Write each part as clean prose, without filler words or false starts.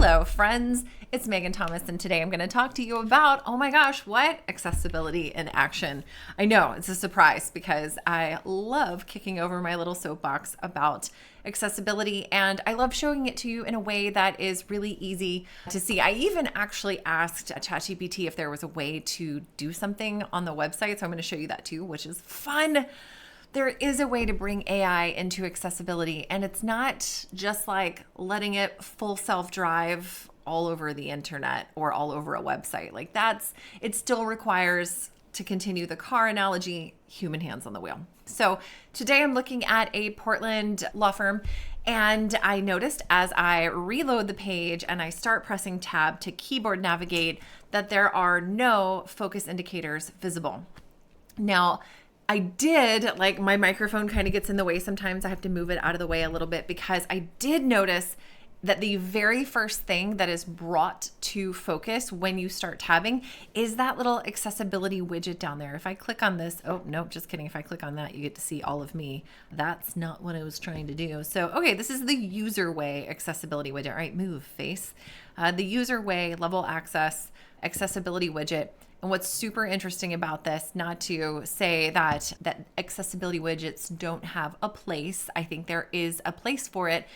Hello, friends. It's Megan Thomas, and today I'm going to talk to you about, oh my gosh, what? Accessibility in action. I know it's a surprise because I love kicking over my little soapbox about accessibility, and I love showing it to you in a way that is really easy to see. I even actually asked ChatGPT if there was a way to do something on the website, so I'm going to show you that too, which is fun. There is a way to bring AI into accessibility, and it's not just like letting it full self-drive all over the internet or all over a website. It still requires, to continue the car analogy, human hands on the wheel. So today I'm looking at a Portland law firm, and I noticed as I reload the page and I start pressing tab to keyboard navigate that there are no focus indicators visible. Now, I did, like, my microphone kind of gets in the way sometimes. I have to move it out of the way a little bit because I did notice that the very first thing that is brought to focus when you start tabbing is that little accessibility widget down there. If I click on this, oh, no, just kidding. If I click on that, you get to see all of me. That's not what I was trying to do. So, okay, this is the user way accessibility widget. All right, move, face. The user way level access accessibility widget. And what's super interesting about this, not to say that accessibility widgets don't have a place. I think there is a place for it.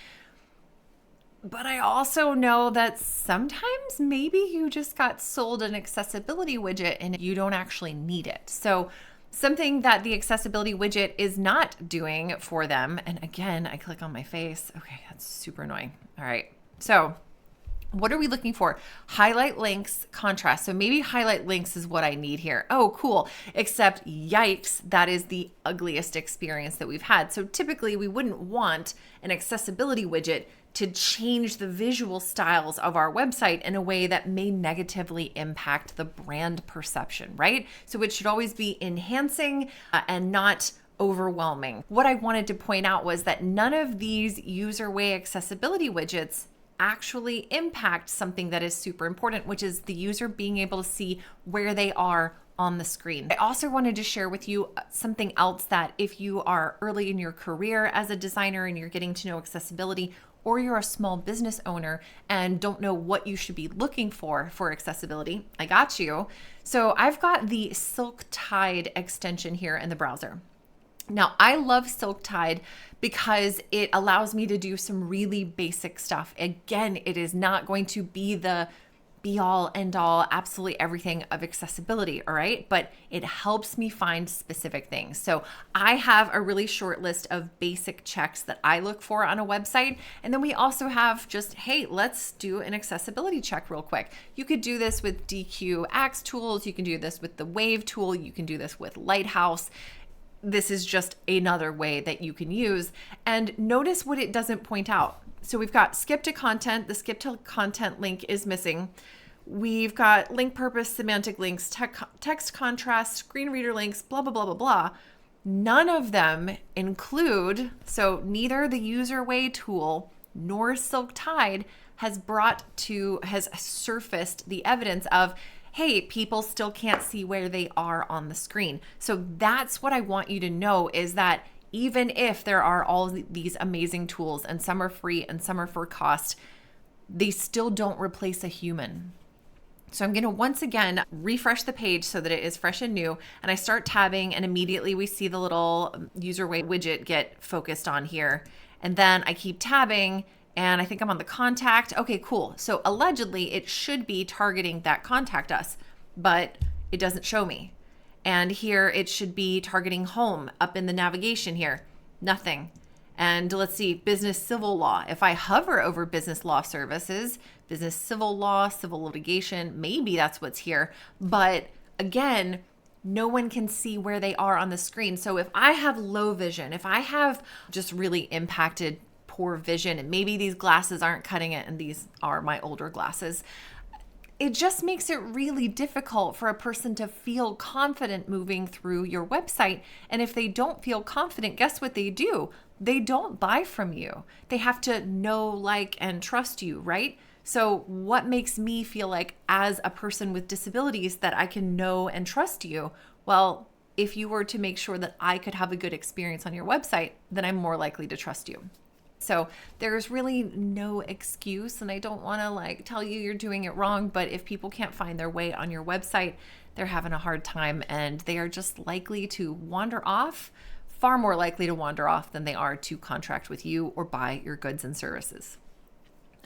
But I also know that sometimes maybe you just got sold an accessibility widget and you don't actually need it. So something that the accessibility widget is not doing for them, and again, I click on my face. Okay, that's super annoying. All right, so what are we looking for? Highlight links, contrast. So maybe highlight links is what I need here. Oh, cool. Except, yikes, that is the ugliest experience that we've had. So typically we wouldn't want an accessibility widget to change the visual styles of our website in a way that may negatively impact the brand perception, right? So it should always be enhancing and not overwhelming. What I wanted to point out was that none of these user way accessibility widgets actually impact something that is super important, which is the user being able to see where they are on the screen. I also wanted to share with you something else that if you are early in your career as a designer and you're getting to know accessibility, or you're a small business owner and don't know what you should be looking for accessibility, I got you. So I've got the Silk Tide extension here in the browser. Now, I love Silk Tide because it allows me to do some really basic stuff. Again, it is not going to be the be all, end all, absolutely everything of accessibility, all right? But it helps me find specific things. So I have a really short list of basic checks that I look for on a website. And then we also have just, hey, let's do an accessibility check real quick. You could do this with DQ Axe tools. You can do this with the Wave tool. You can do this with Lighthouse. This is just another way that you can use. And notice what it doesn't point out. So we've got skip to content. The skip to content link is missing. We've got link purpose, semantic links, text contrast, screen reader links, blah, blah, blah, blah, blah. None of them include, so neither the user way tool nor Silk Tide has surfaced the evidence of, hey, people still can't see where they are on the screen. So that's what I want you to know, is that even if there are all these amazing tools and some are free and some are for cost, they still don't replace a human. So I'm going to once again refresh the page so that it is fresh and new, and I start tabbing, and immediately we see the little user way widget get focused on here. And then I keep tabbing, and I think I'm on the contact. Okay, cool. So allegedly it should be targeting that contact us, but it doesn't show me. And here it should be targeting home up in the navigation here. Nothing. And let's see, business civil law. If I hover over business law services, business civil law, civil litigation, maybe that's what's here. But again, no one can see where they are on the screen. So if I have low vision, if I have just really impacted poor vision, and maybe these glasses aren't cutting it, and these are my older glasses, it just makes it really difficult for a person to feel confident moving through your website. And if they don't feel confident, guess what they do? They don't buy from you. They have to know, like, and trust you, right? So what makes me feel like, as a person with disabilities, that I can know and trust you? Well, if you were to make sure that I could have a good experience on your website, then I'm more likely to trust you. So there's really no excuse, and I don't want to like tell you you're doing it wrong, but if people can't find their way on your website, they're having a hard time and they are just likely to wander off, far more likely to wander off than they are to contract with you or buy your goods and services.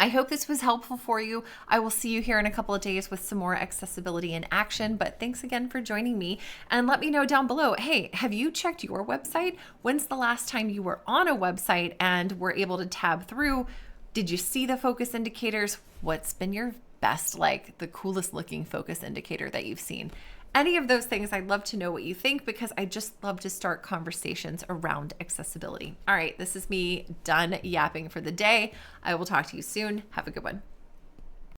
I hope this was helpful for you. I will see you here in a couple of days with some more accessibility in action, but thanks again for joining me. And let me know down below, hey, have you checked your website? When's the last time you were on a website and were able to tab through? Did you see the focus indicators? What's been your best, like the coolest looking focus indicator that you've seen? Any of those things, I'd love to know what you think because I just love to start conversations around accessibility. All right, this is me done yapping for the day. I will talk to you soon. Have a good one.